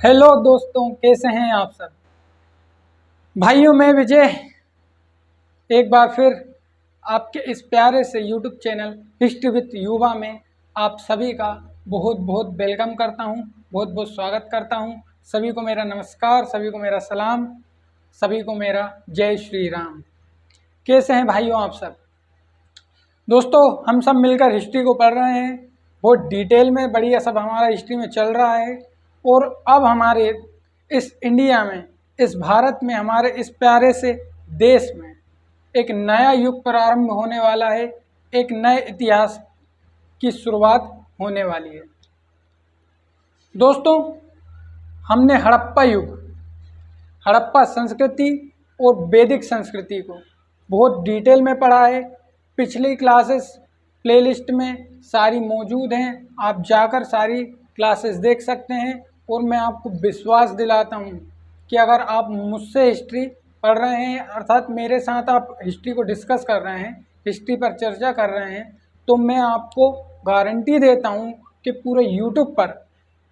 Hello दोस्तों, कैसे हैं आप सब। भाइयों, मैं विजय एक बार फिर आपके इस प्यारे से यूट्यूब चैनल हिस्ट्री विद युवा में आप सभी का बहुत बहुत वेलकम करता हूं, बहुत बहुत स्वागत करता हूं। सभी को मेरा नमस्कार, सभी को मेरा सलाम, सभी को मेरा जय श्री राम। कैसे हैं भाइयों आप सब। दोस्तों, हम सब मिलकर हिस्ट्री को पढ़ रहे हैं, बहुत डिटेल में बढ़िया सब हमारा हिस्ट्री में चल रहा है। और अब हमारे इस इंडिया में, इस भारत में, हमारे इस प्यारे से देश में एक नया युग प्रारंभ होने वाला है, एक नए इतिहास की शुरुआत होने वाली है। दोस्तों, हमने हड़प्पा युग, हड़प्पा संस्कृति और वैदिक संस्कृति को बहुत डिटेल में पढ़ा है। पिछली क्लासेस प्लेलिस्ट में सारी मौजूद हैं, आप जाकर सारी क्लासेस देख सकते हैं। और मैं आपको विश्वास दिलाता हूं कि अगर आप मुझसे हिस्ट्री पढ़ रहे हैं, अर्थात मेरे साथ आप हिस्ट्री को डिस्कस कर रहे हैं, हिस्ट्री पर चर्चा कर रहे हैं, तो मैं आपको गारंटी देता हूं कि पूरे यूट्यूब पर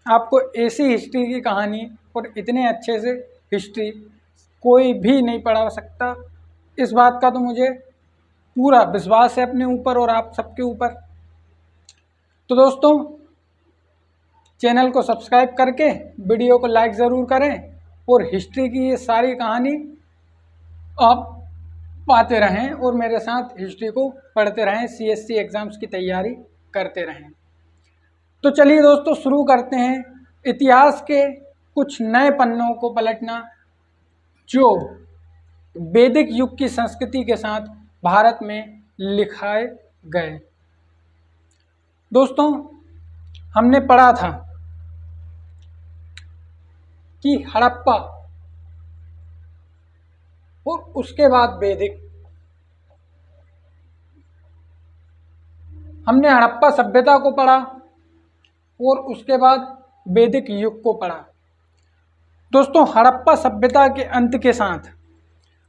आपको ऐसी हिस्ट्री की कहानी और इतने अच्छे से हिस्ट्री कोई भी नहीं पढ़ा सकता। इस बात का तो मुझे पूरा विश्वास है अपने ऊपर और आप सबके ऊपर। तो दोस्तों, चैनल को सब्सक्राइब करके वीडियो को लाइक ज़रूर करें और हिस्ट्री की ये सारी कहानी आप पाते रहें और मेरे साथ हिस्ट्री को पढ़ते रहें, CSC एग्ज़ाम्स की तैयारी करते रहें। तो चलिए दोस्तों, शुरू करते हैं इतिहास के कुछ नए पन्नों को पलटना जो वैदिक युग की संस्कृति के साथ भारत में लिखाए गए। दोस्तों, हमने पढ़ा था कि हड़प्पा और उसके बाद वैदिक, हमने हड़प्पा सभ्यता को पढ़ा और उसके बाद वैदिक युग को पढ़ा। दोस्तों, हड़प्पा सभ्यता के अंत के साथ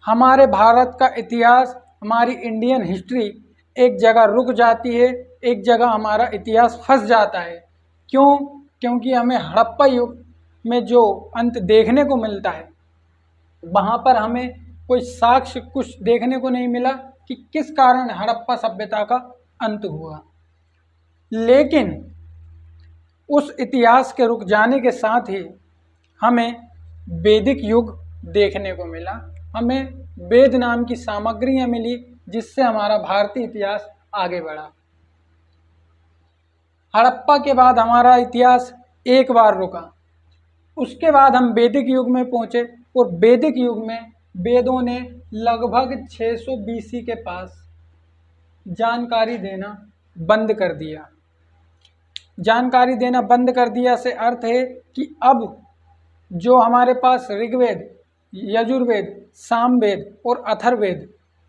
हमारे भारत का इतिहास, हमारी इंडियन हिस्ट्री एक जगह रुक जाती है, एक जगह हमारा इतिहास फंस जाता है। क्यों? क्योंकि हमें हड़प्पा युग में जो अंत देखने को मिलता है, वहाँ पर हमें कोई साक्ष्य कुछ देखने को नहीं मिला कि किस कारण हड़प्पा सभ्यता का अंत हुआ। लेकिन उस इतिहास के रुक जाने के साथ ही हमें वैदिक युग देखने को मिला, हमें वेद नाम की सामग्रियाँ मिली, जिससे हमारा भारतीय इतिहास आगे बढ़ा। हड़प्पा के बाद हमारा इतिहास एक बार रुका, उसके बाद हम वैदिक युग में पहुँचे और वैदिक युग में वेदों ने लगभग 600 BC के पास जानकारी देना बंद कर दिया। जानकारी देना बंद कर दिया से अर्थ है कि अब जो हमारे पास ऋग्वेद, यजुर्वेद, सामवेद और अथर्ववेद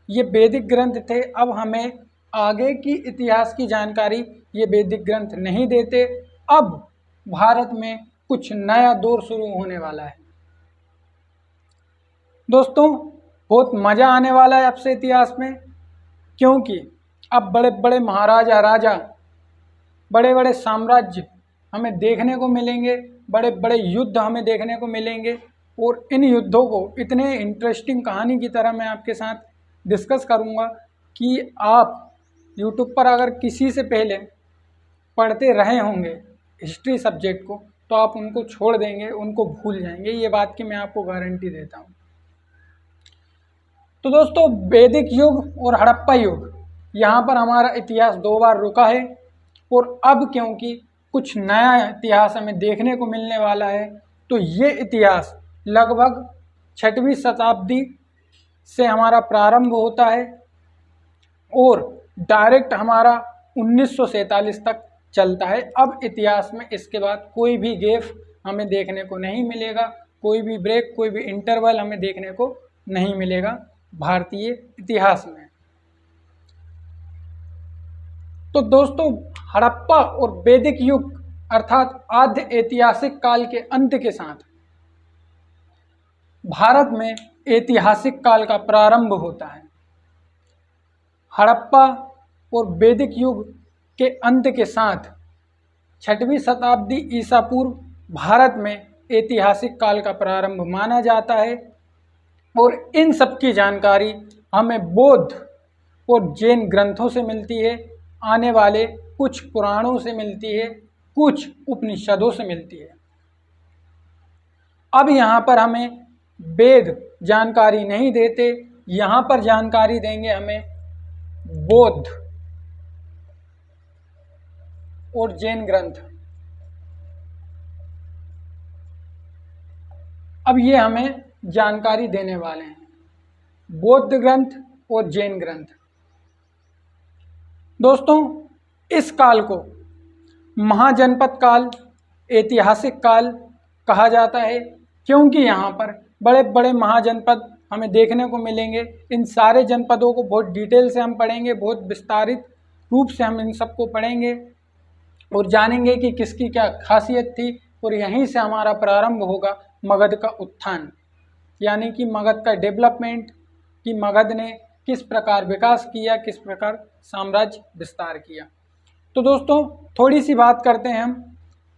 ये वैदिक ग्रंथ थे, अब हमें आगे की इतिहास की जानकारी ये वैदिक ग्रंथ नहीं देते। अब भारत में कुछ नया दौर शुरू होने वाला है। दोस्तों, बहुत मज़ा आने वाला है आपसे इतिहास में, क्योंकि अब बड़े बड़े महाराजा, राजा, बड़े बड़े साम्राज्य हमें देखने को मिलेंगे, बड़े बड़े युद्ध हमें देखने को मिलेंगे। और इन युद्धों को इतने इंटरेस्टिंग कहानी की तरह मैं आपके साथ डिस्कस करूंगा कि आप यूट्यूब पर अगर किसी से पहले पढ़ते रहे होंगे हिस्ट्री सब्जेक्ट को, तो आप उनको छोड़ देंगे, उनको भूल जाएंगे। ये बात की मैं आपको गारंटी देता हूँ। तो दोस्तों, वैदिक युग और हड़प्पा युग, यहाँ पर हमारा इतिहास दो बार रुका है। और अब क्योंकि कुछ नया इतिहास हमें देखने को मिलने वाला है, तो ये इतिहास लगभग 6वीं शताब्दी से हमारा प्रारंभ होता है और डायरेक्ट हमारा 1947 तक चलता है। अब इतिहास में इसके बाद कोई भी गैप हमें देखने को नहीं मिलेगा, कोई भी ब्रेक, कोई भी इंटरवल हमें देखने को नहीं मिलेगा भारतीय इतिहास में। तो दोस्तों, हड़प्पा और वैदिक युग अर्थात आद्य ऐतिहासिक काल के अंत के साथ भारत में ऐतिहासिक काल का प्रारंभ होता है। हड़प्पा और वैदिक युग के अंत के साथ 6वीं शताब्दी ईसा पूर्व भारत में ऐतिहासिक काल का प्रारंभ माना जाता है। और इन सब की जानकारी हमें बौद्ध और जैन ग्रंथों से मिलती है, आने वाले कुछ पुराणों से मिलती है, कुछ उपनिषदों से मिलती है। अब यहाँ पर हमें वेद जानकारी नहीं देते, यहाँ पर जानकारी देंगे हमें बौद्ध और जैन ग्रंथ। अब ये हमें जानकारी देने वाले हैं, बौद्ध ग्रंथ और जैन ग्रंथ। दोस्तों, इस काल को महाजनपद काल, ऐतिहासिक काल कहा जाता है, क्योंकि यहाँ पर बड़े बड़े महाजनपद हमें देखने को मिलेंगे। इन सारे जनपदों को बहुत डिटेल से हम पढ़ेंगे, बहुत विस्तारित रूप से हम इन सबको पढ़ेंगे और जानेंगे कि किसकी क्या खासियत थी। और यहीं से हमारा प्रारंभ होगा मगध का उत्थान, यानी कि मगध का डेवलपमेंट, कि मगध ने किस प्रकार विकास किया, किस प्रकार साम्राज्य विस्तार किया। तो दोस्तों, थोड़ी सी बात करते हैं हम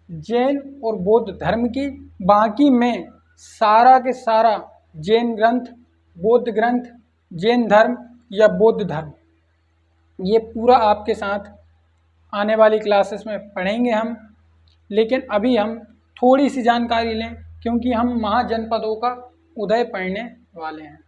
जैन और बौद्ध धर्म की। बाकी में सारा के सारा जैन ग्रंथ, बौद्ध ग्रंथ, जैन धर्म या बौद्ध धर्म, ये पूरा आपके साथ आने वाली क्लासेस में पढ़ेंगे हम। लेकिन अभी हम थोड़ी सी जानकारी लें, क्योंकि हम महाजनपदों का उदय पढ़ने वाले हैं।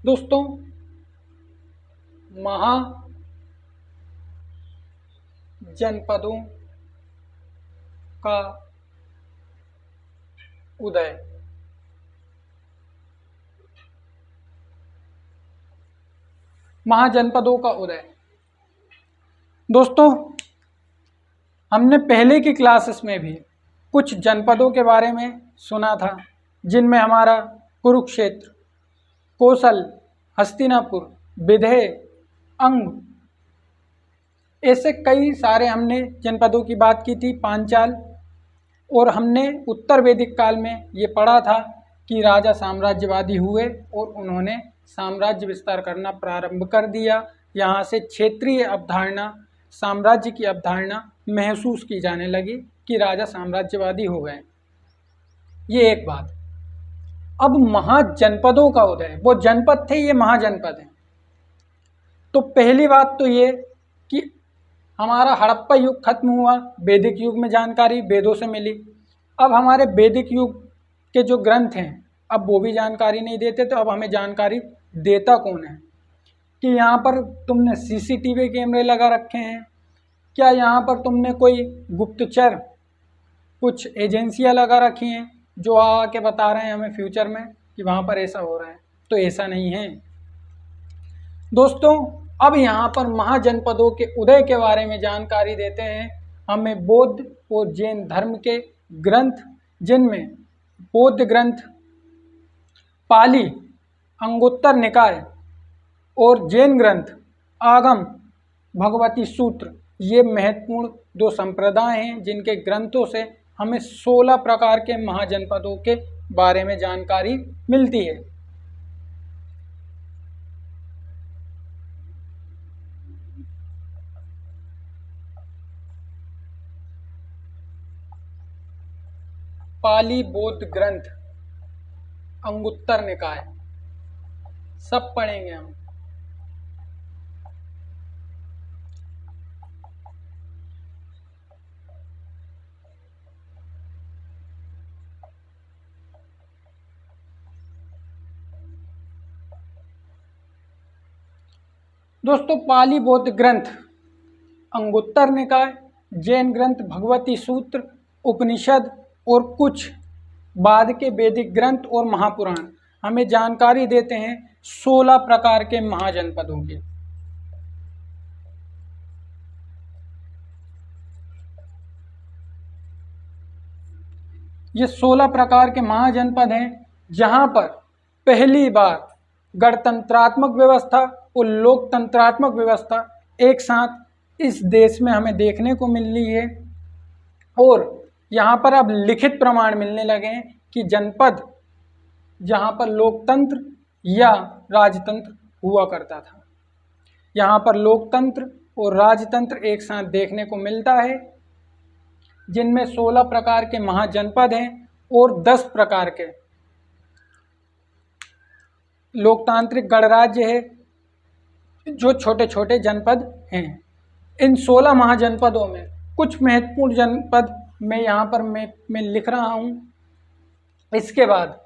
दोस्तों, महाजनपदों का उदय। महाजनपदों का उदय दोस्तों, हमने पहले की क्लासेस में भी कुछ जनपदों के बारे में सुना था, जिनमें हमारा कुरुक्षेत्र, कौशल, हस्तिनापुर, विदेह, अंग, ऐसे कई सारे हमने जनपदों की बात की थी, पांचाल। और हमने उत्तर वैदिक काल में ये पढ़ा था कि राजा साम्राज्यवादी हुए और उन्होंने साम्राज्य विस्तार करना प्रारंभ कर दिया। यहाँ से क्षेत्रीय अवधारणा, साम्राज्य की अवधारणा महसूस की जाने लगी कि राजा साम्राज्यवादी हो गए। ये एक बात। अब महाजनपदों का उदय, वो जनपद थे, ये महाजनपद हैं। तो पहली बात तो ये कि हमारा हड़प्पा युग खत्म हुआ, वैदिक युग में जानकारी वेदों से मिली। अब हमारे वैदिक युग के जो ग्रंथ हैं, अब वो भी जानकारी नहीं देते, तो अब हमें जानकारी देता कौन है? कि यहाँ पर तुमने सीसीटीवी कैमरे लगा रखे हैं क्या? यहाँ पर तुमने कोई गुप्तचर, कुछ एजेंसियाँ लगा रखी हैं जो आके बता रहे हैं हमें फ्यूचर में कि वहाँ पर ऐसा हो रहा है? तो ऐसा नहीं है दोस्तों। अब यहाँ पर महाजनपदों के उदय के बारे में जानकारी देते हैं हमें बौद्ध और जैन धर्म के ग्रंथ, जिनमें बौद्ध ग्रंथ पाली, अंगुत्तर निकाय और जैन ग्रंथ आगम, भगवती सूत्र, ये महत्वपूर्ण दो संप्रदाय हैं, जिनके ग्रंथों से हमें 16 प्रकार के महाजनपदों के बारे में जानकारी मिलती है। पाली, बौद्ध ग्रंथ, अंगुत्तर निकाय, सब पढ़ेंगे हम। दोस्तों, पाली बौद्ध ग्रंथ, अंगुत्तर निकाय, जैन ग्रंथ भगवती सूत्र, उपनिषद और कुछ बाद के वैदिक ग्रंथ और महापुराण हमें जानकारी देते हैं 16 प्रकार के महाजनपदों के। ये 16 प्रकार के महाजनपद हैं, जहां पर पहली बार गणतंत्रात्मक व्यवस्था और लोकतंत्रात्मक व्यवस्था एक साथ इस देश में हमें देखने को मिल रही है। और यहाँ पर अब लिखित प्रमाण मिलने लगे हैं कि जनपद जहाँ पर लोकतंत्र या राजतंत्र हुआ करता था, यहाँ पर लोकतंत्र और राजतंत्र एक साथ देखने को मिलता है, जिनमें 16 प्रकार के महाजनपद हैं और 10 प्रकार के लोकतांत्रिक गणराज्य है जो छोटे छोटे जनपद हैं। इन 16 महाजनपदों में कुछ महत्वपूर्ण जनपद मैं यहाँ पर मैं लिख रहा हूँ। इसके बाद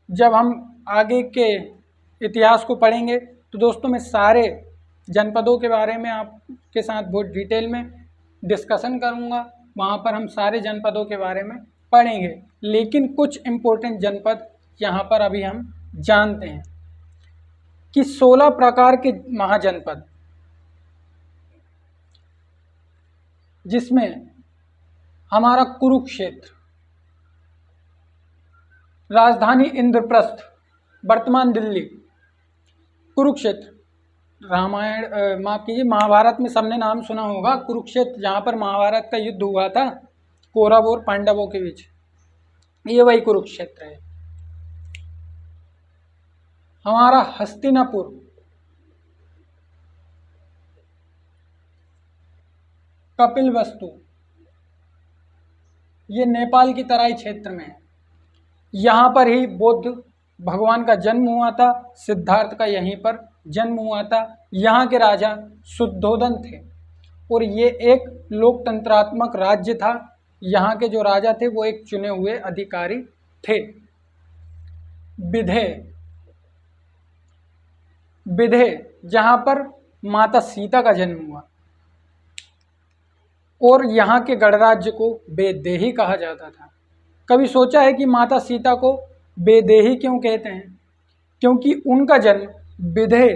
जब हम आगे के इतिहास को पढ़ेंगे तो दोस्तों मैं सारे जनपदों के बारे में आपके साथ बहुत डिटेल में डिस्कशन करूँगा। वहाँ पर हम सारे जनपदों के बारे में पढ़ेंगे, लेकिन कुछ इम्पोर्टेंट जनपद यहाँ पर अभी हम जानते हैं कि 16 प्रकार के महाजनपद, जिसमें हमारा कुरुक्षेत्र, राजधानी इंद्रप्रस्थ वर्तमान दिल्ली, कुरुक्षेत्र रामायण माफ कीजिए महाभारत में सबने नाम सुना होगा कुरुक्षेत्र, जहाँ पर महाभारत का युद्ध हुआ था कौरव और पांडवों के बीच, ये वही कुरुक्षेत्र है। हमारा हस्तिनापुर, कपिलवस्तु, ये नेपाल की तराई क्षेत्र में है। यहाँ पर ही बुद्ध भगवान का जन्म हुआ था, सिद्धार्थ का यहीं पर जन्म हुआ था। यहाँ के राजा शुद्धोदन थे और ये एक लोकतंत्रात्मक राज्य था। यहाँ के जो राजा थे वो एक चुने हुए अधिकारी थे। विधे जहाँ पर माता सीता का जन्म हुआ, और यहाँ के गणराज्य को वैदेही कहा जाता था। कभी सोचा है कि माता सीता को वैदेही क्यों कहते हैं? क्योंकि उनका जन्म विधे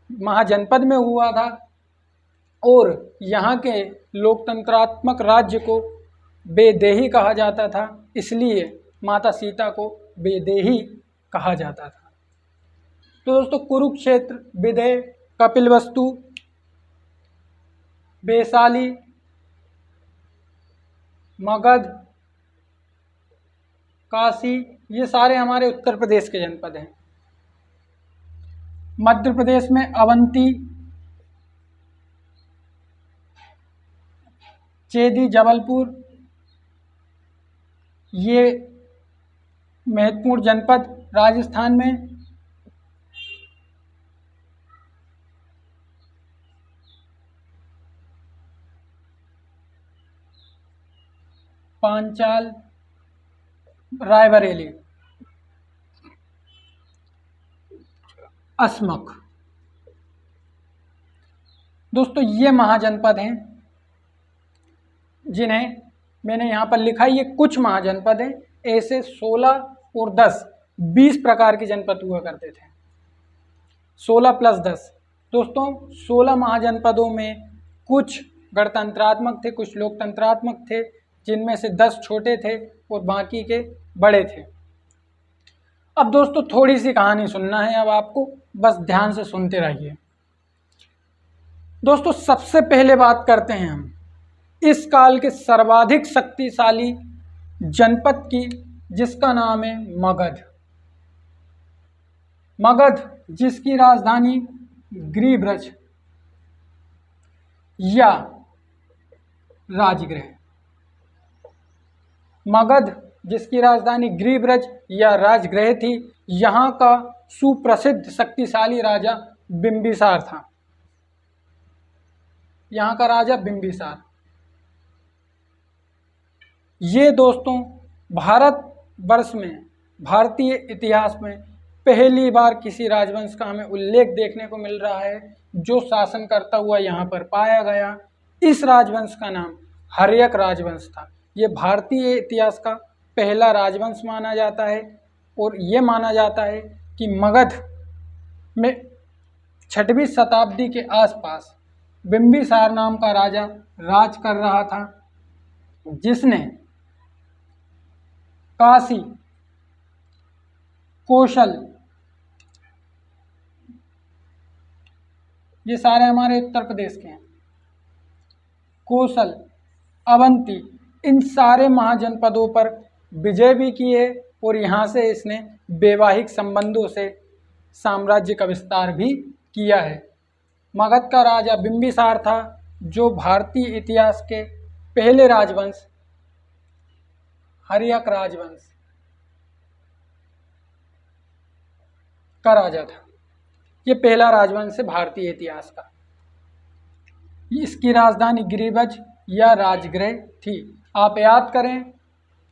महाजनपद में हुआ था और यहाँ के लोकतंत्रात्मक राज्य को वैदेही कहा जाता था, इसलिए माता सीता को वैदेही कहा जाता था। तो दोस्तों कुरुक्षेत्र, विधे, कपिलवस्तु, वैशाली, मगध, काशी, ये सारे हमारे उत्तर प्रदेश के जनपद हैं। मध्य प्रदेश में अवंती, चेदी, जबलपुर, ये महत्वपूर्ण जनपद। राजस्थान में पांचाल, रायबरेली, असमक। दोस्तों ये महाजनपद हैं जिन्हें मैंने यहाँ पर लिखा है। ये कुछ महाजनपद हैं, ऐसे 16 और 10 20 प्रकार के जनपद हुआ करते थे। 16 + 10 दोस्तों 16 महाजनपदों में कुछ गणतंत्रात्मक थे, कुछ लोकतंत्रात्मक थे, जिनमें से 10 छोटे थे और बाकी के बड़े थे। अब दोस्तों थोड़ी सी कहानी सुनना है, अब आपको बस ध्यान से सुनते रहिए। दोस्तों सबसे पहले बात करते हैं हम इस काल के सर्वाधिक शक्तिशाली जनपद की, जिसका नाम है मगध। मगध जिसकी राजधानी गिरिब्रज या राजगृह, मगध जिसकी राजधानी गिरिब्रज या राजगृह थी। यहाँ का सुप्रसिद्ध शक्तिशाली राजा बिंबिसार था। यहाँ का राजा बिंबिसार। ये दोस्तों भारतवर्ष में, भारतीय इतिहास में पहली बार किसी राजवंश का हमें उल्लेख देखने को मिल रहा है जो शासन करता हुआ यहाँ पर पाया गया। इस राजवंश का नाम हर्यक राजवंश था। ये भारतीय इतिहास का पहला राजवंश माना जाता है और ये माना जाता है कि मगध में 6वीं शताब्दी के आसपास बिंबिसार नाम का राजा राज कर रहा था, जिसने काशी, कौशल, ये सारे हमारे उत्तर प्रदेश के हैं, कौशल, अवंती, इन सारे महाजनपदों पर विजय भी की है और यहाँ से इसने वैवाहिक संबंधों से साम्राज्य का विस्तार भी किया है। मगध का राजा बिंबिसार था, जो भारतीय इतिहास के पहले राजवंश हर्यक राजवंश का राजा था। ये पहला राजवंश है भारतीय इतिहास का। इसकी राजधानी गिरिब्रज या राजगृह थी। आप याद करें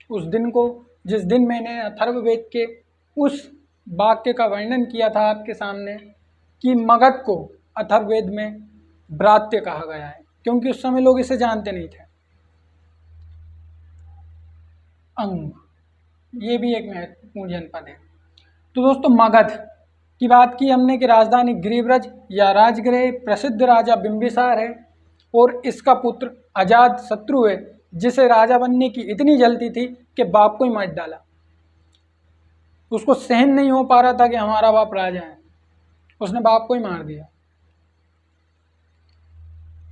उस दिन को जिस दिन मैंने अथर्ववेद के उस वाक्य का वर्णन किया था आपके सामने कि मगध को अथर्ववेद में भ्रात्य कहा गया है, क्योंकि उस समय लोग इसे जानते नहीं थे। अंग, ये भी एक महत्वपूर्ण जनपद है। तो दोस्तों मगध की बात की हमने कि राजधानी गिरिब्रज या राजगृह, प्रसिद्ध राजा बिंबिसार है और इसका पुत्र अजात शत्रु है, जिसे राजा बनने की इतनी जल्दी थी कि बाप को ही मार डाला। उसको सहन नहीं हो पा रहा था कि हमारा बाप राजा है, उसने बाप को ही मार दिया।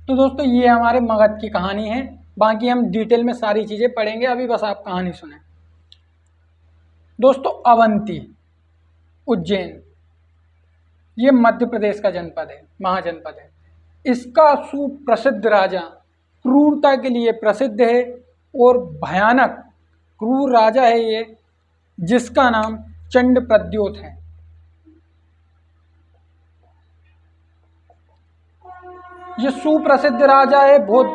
तो दोस्तों ये हमारे मगध की कहानी है। बाकी हम डिटेल में सारी चीज़ें पढ़ेंगे, अभी बस आप कहानी सुने। दोस्तों अवंती, उज्जैन, ये मध्य प्रदेश का जनपद है, महाजनपद है। इसका सुप्रसिद्ध राजा क्रूरता के लिए प्रसिद्ध है और भयानक क्रूर राजा है ये, जिसका नाम चंडप्रद्योत है। ये सुप्रसिद्ध राजा है, बहुत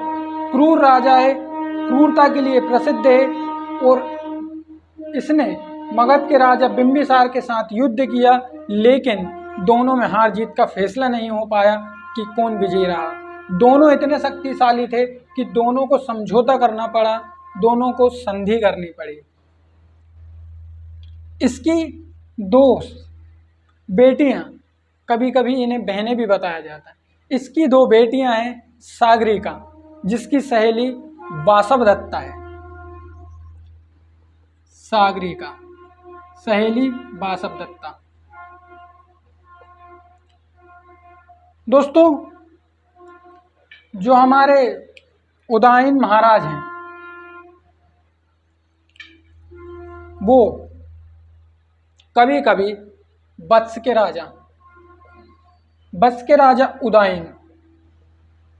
क्रूर राजा है, क्रूरता के लिए प्रसिद्ध है और इसने मगध के राजा बिंबिसार के साथ युद्ध किया, लेकिन दोनों में हार जीत का फैसला नहीं हो पाया कि कौन विजयी रहा। दोनों इतने शक्तिशाली थे कि दोनों को समझौता करना पड़ा, दोनों को संधि करनी पड़ी। इसकी दो बेटियां, कभी कभी इन्हें बहनें भी बताया जाता है। इसकी दो बेटियां हैं, सागरिका जिसकी सहेली वासवदत्ता है, सागरिका सहेली वासवदत्ता। दोस्तों जो हमारे उदयन महाराज हैं वो कभी कभी वत्स के राजा उदयन,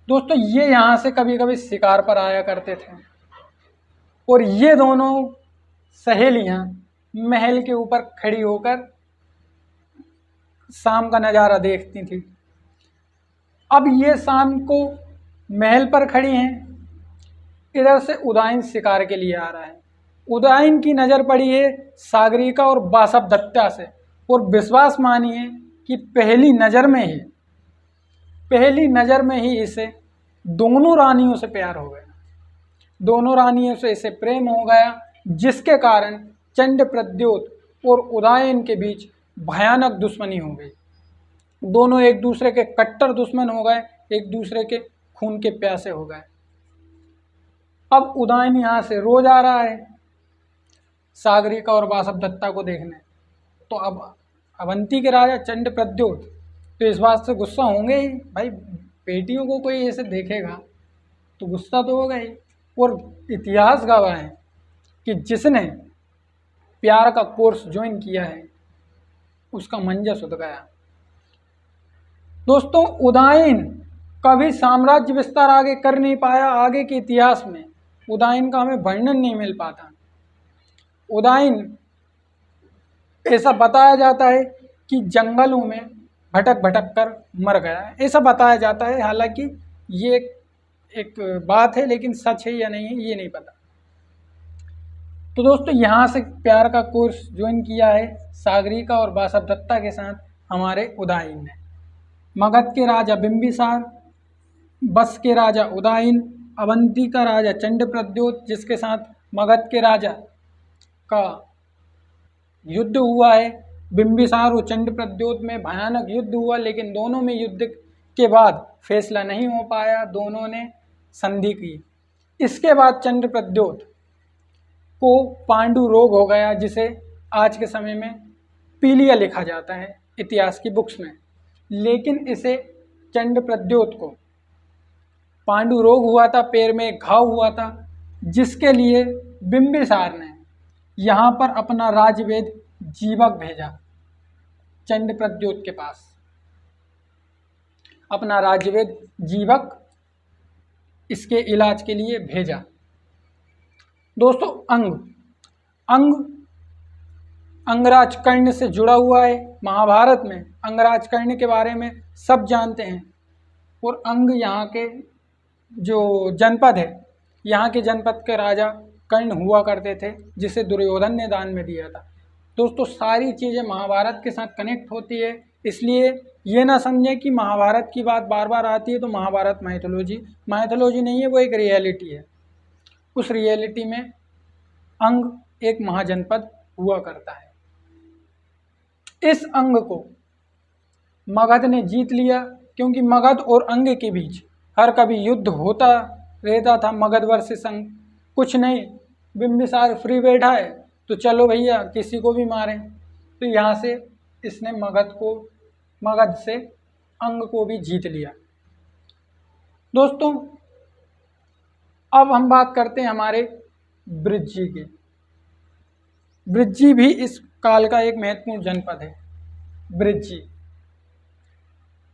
दोस्तों ये यहाँ से कभी कभी शिकार पर आया करते थे और ये दोनों सहेलियाँ महल के ऊपर खड़ी होकर शाम का नज़ारा देखती थी। अब ये शाम को महल पर खड़ी हैं, इधर से उदयन शिकार के लिए आ रहा है। उदयन की नज़र पड़ी है सागरिका और वासवदत्ता से और विश्वास मानिए कि पहली नज़र में ही इसे दोनों रानियों से प्यार हो गया, दोनों रानियों से इसे प्रेम हो गया, जिसके कारण चंडप्रद्योत और उदयन के बीच भयानक दुश्मनी हो गई। दोनों एक दूसरे के कट्टर दुश्मन हो गए, एक दूसरे के खून के प्यासे हो गए। अब उदयन यहाँ से रोज आ रहा है सागरिका और वासवदत्ता को देखने, तो अब अवंती के राजा चंडप्रद्योत तो इस बात से गुस्सा होंगे ही, भाई बेटियों को कोई ऐसे देखेगा तो गुस्सा तो होगा ही। और इतिहास गवाह है कि जिसने प्यार का कोर्स ज्वाइन किया है उसका मंजा सुध गया। दोस्तों उदयन कभी साम्राज्य विस्तार आगे कर नहीं पाया, आगे के इतिहास में उदयन का हमें वर्णन नहीं मिल पाता। उदयन ऐसा बताया जाता है कि जंगलों में भटक कर मर गया है, ऐसा बताया जाता है। हालांकि ये एक बात है, लेकिन सच है या नहीं है ये नहीं पता। तो दोस्तों यहाँ से प्यार का कोर्स ज्वाइन किया है सागरिका और वासवदत्ता के साथ हमारे उदयन ने। मगध के राजा बिंबिसार, बस के राजा उदयन, अवंती का राजा चंडप्रद्योत जिसके साथ मगध के राजा का युद्ध हुआ है। बिंबिसार और चंडप्रद्योत में भयानक युद्ध हुआ, लेकिन दोनों में युद्ध के बाद फैसला नहीं हो पाया, दोनों ने संधि की। इसके बाद चंडप्रद्योत को पांडु रोग हो गया, जिसे आज के समय में पीलिया लिखा जाता है इतिहास की बुक्स में, लेकिन इसे चंडप्रद्योत को पांडु रोग हुआ था, पैर में घाव हुआ था जिसके लिए बिंबिसार ने यहाँ पर अपना राजवेद जीवक भेजा, चंडप्रद्योत के पास अपना राजवेद जीवक इसके इलाज के लिए भेजा। दोस्तों अंगराज कर्ण से जुड़ा हुआ है। महाभारत में अंगराज कर्ण के बारे में सब जानते हैं। और अंग यहाँ के जो जनपद है, यहाँ के जनपद के राजा कर्ण हुआ करते थे, जिसे दुर्योधन ने दान में दिया था। दोस्तों सारी चीज़ें महाभारत के साथ कनेक्ट होती है, इसलिए ये ना समझें कि महाभारत की बात बार बार आती है तो महाभारत माइथोलॉजी नहीं है, वो एक रियलिटी है। उस रियलिटी में अंग एक महाजनपद हुआ करता है। इस अंग को मगध ने जीत लिया, क्योंकि मगध और अंग के बीच हर कभी युद्ध होता रहता था। मगध वर्सेस अंग, कुछ नहीं, बिंबिसार फ्री बैठा है तो चलो भैया किसी को भी मारें। तो यहाँ से इसने मगध से अंग को भी जीत लिया। दोस्तों अब हम बात करते हैं हमारे बृज्जी की। बृज्जी भी इस काल का एक महत्वपूर्ण जनपद है।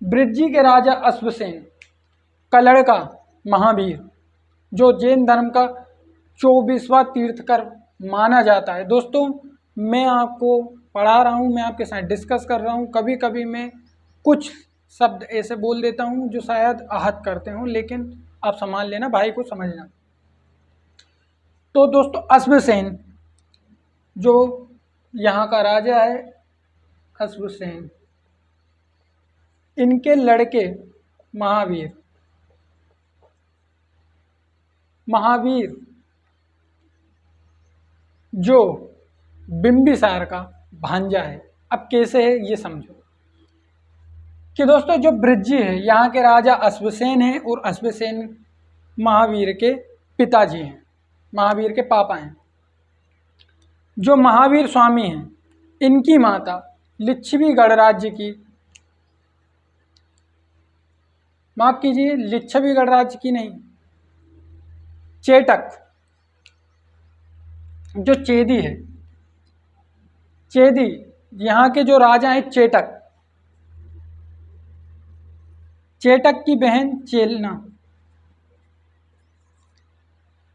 बृज्जी के राजा अश्वसेन, कलड़ का महावीर, जो जैन धर्म का 24वां तीर्थकर माना जाता है। दोस्तों मैं आपको पढ़ा रहा हूँ, मैं आपके साथ डिस्कस कर रहा हूँ, कभी कभी मैं कुछ शब्द ऐसे बोल देता हूँ जो शायद आहत करते हों, लेकिन आप संभाल लेना, भाई को समझना। तो दोस्तों अश्वसेन जो यहाँ का राजा है, अश्वसेन, इनके लड़के महावीर जो बिंबिसार का भांजा है। अब कैसे है ये समझो कि दोस्तों जो बृज्जी है, यहाँ के राजा अश्वसेन हैं और अश्वसेन महावीर के पिताजी हैं, महावीर के पापा हैं। जो महावीर स्वामी हैं, इनकी माता लिच्छवी गणराज्य की, माफ कीजिए, लिच्छवी गणराज्य की नहीं, चेटक, जो चेदी है, चेदी यहाँ के जो राजा हैं चेटक की बहन चेलना।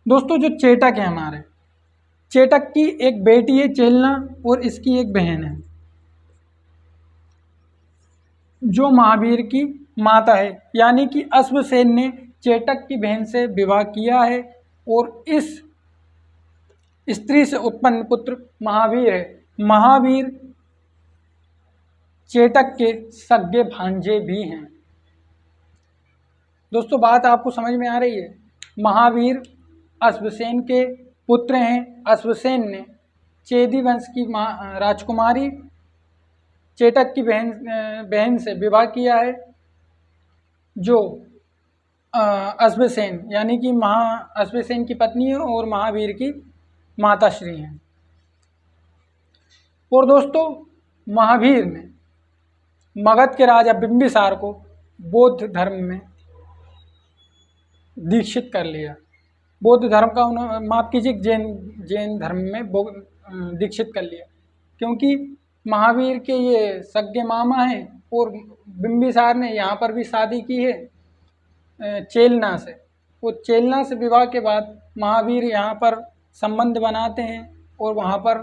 दोस्तों जो चेटक है, हमारे चेटक की एक बेटी है चेलना और इसकी एक बहन है जो महावीर की माता है। यानी कि अश्वसेन ने चेटक की बहन से विवाह किया है और इस स्त्री से उत्पन्न पुत्र महावीर है। महावीर चेटक के सगे भांजे भी हैं। दोस्तों बात आपको समझ में आ रही है? महावीर अश्वसेन के पुत्र हैं। अश्वसेन ने चेदी वंश की राजकुमारी चेटक की बहन से विवाह किया है, जो अश्वसेन यानी कि अश्वसेन की पत्नी है और महावीर की माताश्री हैं। और दोस्तों महावीर ने मगध के राजा बिंबिसार को बौद्ध धर्म में दीक्षित कर लिया। बौद्ध धर्म का उन्होंने, माफ कीजिए, जैन धर्म में दीक्षित कर लिया, क्योंकि महावीर के ये सगे मामा हैं और बिंबिसार ने यहाँ पर भी शादी की है चेलना से। वो चेलना से विवाह के बाद महावीर यहाँ पर संबंध बनाते हैं और वहाँ पर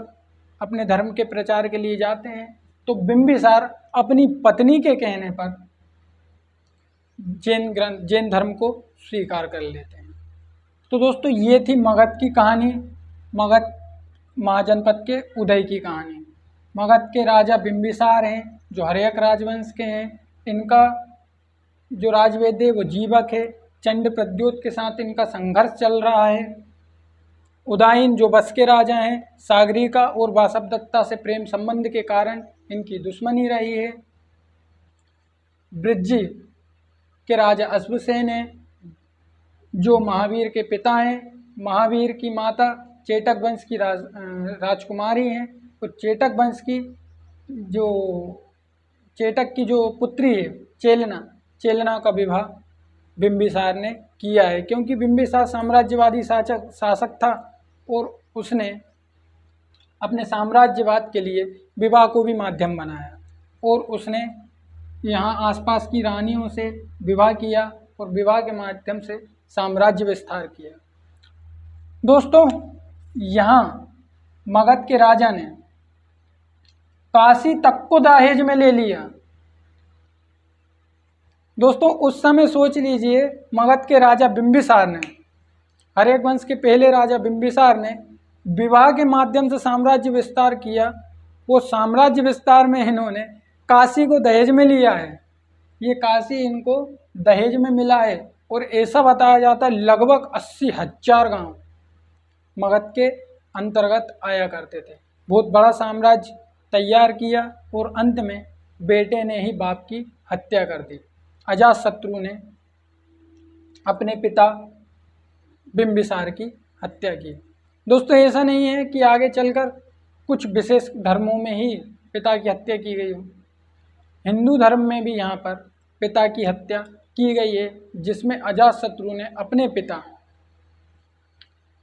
अपने धर्म के प्रचार के लिए जाते हैं। तो बिंबिसार अपनी पत्नी के कहने पर जैन धर्म को स्वीकार कर लेते हैं। तो दोस्तों ये थी मगध की कहानी, मगध महाजनपद के उदय की कहानी। मगध के राजा बिंबिसार हैं जो हर्यक राजवंश के हैं। इनका जो राजवेद है वो जीवक है। चंडप्रद्योत के साथ इनका संघर्ष चल रहा है। उदायन जो बस के राजा हैं, सागरिका और वासवदत्ता से प्रेम संबंध के कारण इनकी दुश्मनी रही है। बृज्जी के राजा अश्वसेन हैं जो महावीर के पिता हैं। महावीर की माता चेटक वंश की राजकुमारी हैं और चेटक की जो पुत्री है चेलना का विवाह बिंबिसार ने किया है, क्योंकि बिंबिसार साम्राज्यवादी शासक था और उसने अपने साम्राज्यवाद के लिए विवाह को भी माध्यम बनाया और उसने यहाँ आसपास की रानियों से विवाह किया और विवाह के माध्यम से साम्राज्य विस्तार किया। दोस्तों, यहाँ मगध के राजा ने काशी तक को दहेज में ले लिया। दोस्तों, उस समय सोच लीजिए, मगध के राजा बिंबिसार ने, हर्यक वंश के पहले राजा बिंबिसार ने विवाह के माध्यम से साम्राज्य विस्तार किया। वो साम्राज्य विस्तार में इन्होंने काशी को दहेज में लिया है। ये काशी इनको दहेज में मिला है और ऐसा बताया जाता है लगभग 80,000 गांव मगध के अंतर्गत आया करते थे। बहुत बड़ा साम्राज्य तैयार किया और अंत में बेटे ने ही बाप की हत्या कर दी। अजातशत्रु ने अपने पिता बिंबिसार की हत्या की। दोस्तों, ऐसा नहीं है कि आगे चलकर कुछ विशेष धर्मों में ही पिता की हत्या की गई हो। हिंदू धर्म में भी यहाँ पर पिता की हत्या की गई है, जिसमें अजातशत्रु ने अपने पिता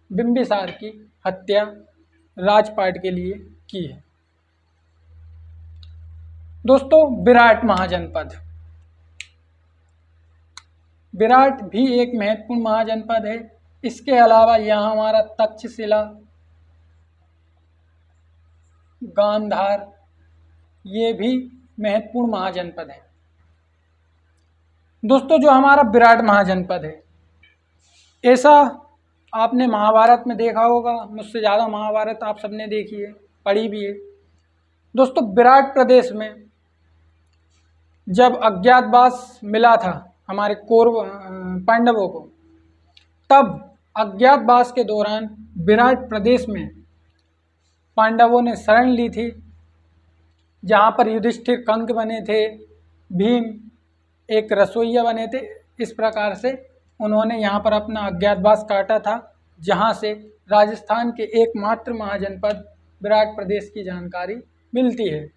बिंबिसार की हत्या राजपाट के लिए की है। दोस्तों, विराट महाजनपद, विराट भी एक महत्वपूर्ण महाजनपद है। इसके अलावा यहाँ हमारा तक्षशिला, गांधार, ये भी महत्वपूर्ण महाजनपद है। दोस्तों, जो हमारा विराट महाजनपद है, ऐसा आपने महाभारत में देखा होगा, मुझसे ज़्यादा महाभारत आप सबने देखी है, पढ़ी भी है। दोस्तों, विराट प्रदेश में जब अज्ञातवास मिला था हमारे पांडवों को, तब अज्ञातवास के दौरान विराट प्रदेश में पांडवों ने शरण ली थी, जहाँ पर युधिष्ठिर कंक बने थे, भीम एक रसोइया बने थे। इस प्रकार से उन्होंने यहाँ पर अपना अज्ञातवास काटा था, जहाँ से राजस्थान के एकमात्र महाजनपद विराट प्रदेश की जानकारी मिलती है।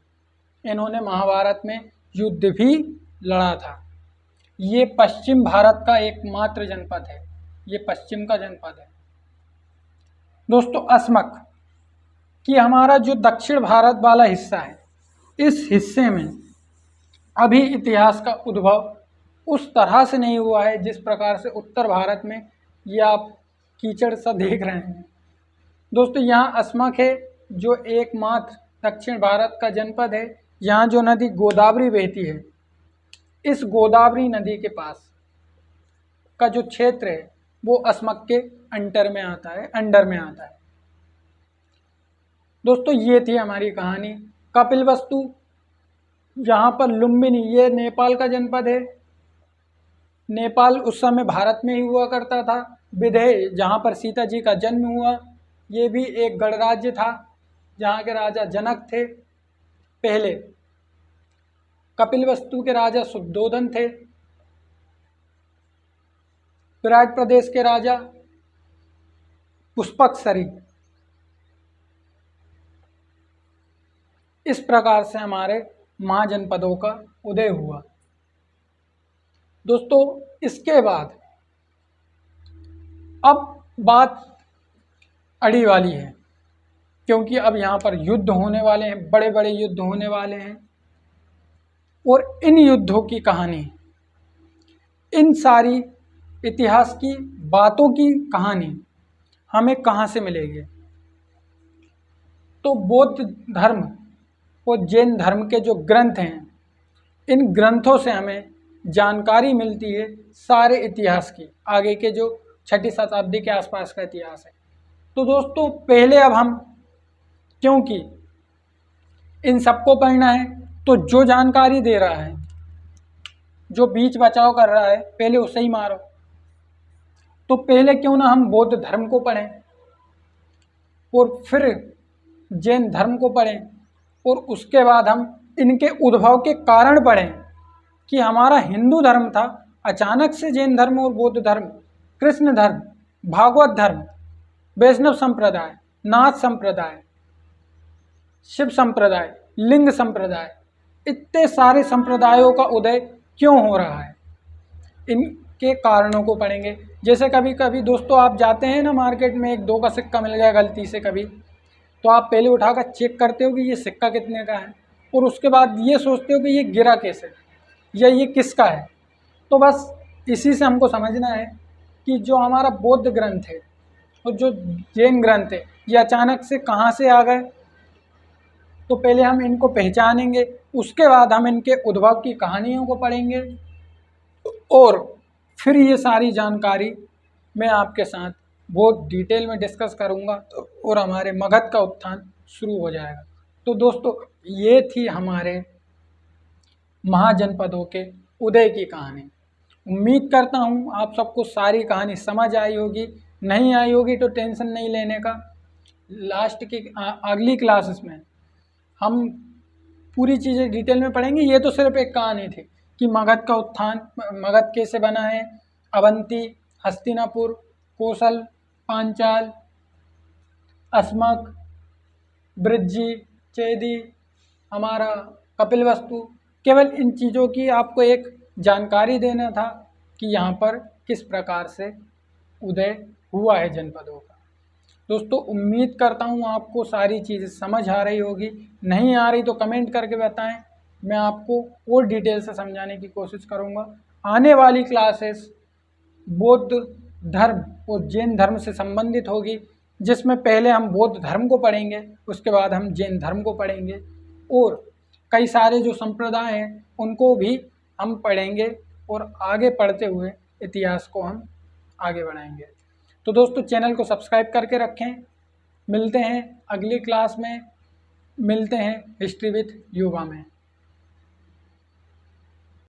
इन्होंने महाभारत में युद्ध भी लड़ा था। ये पश्चिम भारत का एकमात्र जनपद है, ये पश्चिम का जनपद है। दोस्तों, अस्मक कि हमारा जो दक्षिण भारत वाला हिस्सा है, इस हिस्से में अभी इतिहास का उद्भव उस तरह से नहीं हुआ है जिस प्रकार से उत्तर भारत में ये आप कीचड़ सा देख रहे हैं। दोस्तों, यहाँ अस्मक है, जो एकमात्र दक्षिण भारत का जनपद है। यहाँ जो नदी गोदावरी बहती है, इस गोदावरी नदी के पास का जो क्षेत्र है वो अस्मक के अंडर में आता है। दोस्तों, ये थी हमारी कहानी। कपिलवस्तु, यहाँ पर लुम्बिनी, ये नेपाल का जनपद है। नेपाल उस समय भारत में ही हुआ करता था। विदेह, जहाँ पर सीता जी का जन्म हुआ, ये भी एक गणराज्य था, जहाँ के राजा जनक थे पहले। कपिलवस्तु के राजा शुद्धोधन थे। विराट प्रदेश के राजा पुष्पकसरी। इस प्रकार से हमारे महाजनपदों का उदय हुआ। दोस्तों, इसके बाद अब बात अड़ी वाली है, क्योंकि अब यहाँ पर युद्ध होने वाले हैं, बड़े बड़े युद्ध होने वाले हैं। और इन युद्धों की कहानी, इन सारी इतिहास की बातों की कहानी हमें कहाँ से मिलेगी? तो बौद्ध धर्म और जैन धर्म के जो ग्रंथ हैं, इन ग्रंथों से हमें जानकारी मिलती है सारे इतिहास की, आगे के जो 6ठी शताब्दी के आसपास का इतिहास है। तो दोस्तों, पहले अब हम, क्योंकि इन सबको पढ़ना है, तो जो जानकारी दे रहा है, जो बीच बचाव कर रहा है, पहले उसे ही मारो। तो पहले क्यों ना हम बौद्ध धर्म को पढ़ें और फिर जैन धर्म को पढ़ें, और उसके बाद हम इनके उद्भव के कारण पढ़ें कि हमारा हिंदू धर्म था, अचानक से जैन धर्म और बौद्ध धर्म, कृष्ण धर्म, भागवत धर्म, वैष्णव संप्रदाय, नाथ संप्रदाय, शिव संप्रदाय, लिंग संप्रदाय, इतने सारे संप्रदायों का उदय क्यों हो रहा है? के कारणों को पढ़ेंगे। जैसे कभी कभी दोस्तों आप जाते हैं ना मार्केट में, 1 2 का सिक्का मिल गया गलती से कभी, तो आप पहले उठाकर चेक करते हो कि ये सिक्का कितने का है, और उसके बाद ये सोचते हो कि ये गिरा कैसे या ये किसका है। तो बस इसी से हमको समझना है कि जो हमारा बौद्ध ग्रंथ है और जो जैन ग्रंथ है ये अचानक से कहाँ से आ गए। तो पहले हम इनको पहचानेंगे, उसके बाद हम इनके उद्भव की कहानियों को पढ़ेंगे, और फिर ये सारी जानकारी मैं आपके साथ बहुत डिटेल में डिस्कस करूँगा और हमारे मगध का उत्थान शुरू हो जाएगा। तो दोस्तों ये थी हमारे महाजनपदों के उदय की कहानी। उम्मीद करता हूँ आप सबको सारी कहानी समझ आई होगी। नहीं आई होगी तो टेंशन नहीं लेने का, लास्ट की अगली क्लासेस में हम पूरी चीज़ें डिटेल में पढ़ेंगे। ये तो सिर्फ एक कहानी थी कि मगध का उत्थान, मगध कैसे बना है, अवंती, हस्तिनापुर, कौशल, पांचाल, अस्मक, बृज्जी, चेदी, हमारा कपिलवस्तु, केवल इन चीज़ों की आपको एक जानकारी देना था कि यहाँ पर किस प्रकार से उदय हुआ है जनपदों का। दोस्तों उम्मीद करता हूँ आपको सारी चीज़ें समझ आ रही होगी। नहीं आ रही तो कमेंट करके बताएं, मैं आपको और डिटेल से समझाने की कोशिश करूँगा। आने वाली क्लासेस बौद्ध धर्म और जैन धर्म से संबंधित होगी, जिसमें पहले हम बौद्ध धर्म को पढ़ेंगे, उसके बाद हम जैन धर्म को पढ़ेंगे, और कई सारे जो संप्रदाय हैं उनको भी हम पढ़ेंगे, और आगे पढ़ते हुए इतिहास को हम आगे बढ़ाएंगे। तो दोस्तों चैनल को सब्सक्राइब करके रखें। मिलते हैं अगली क्लास में, मिलते हैं हिस्ट्री विद युवा में।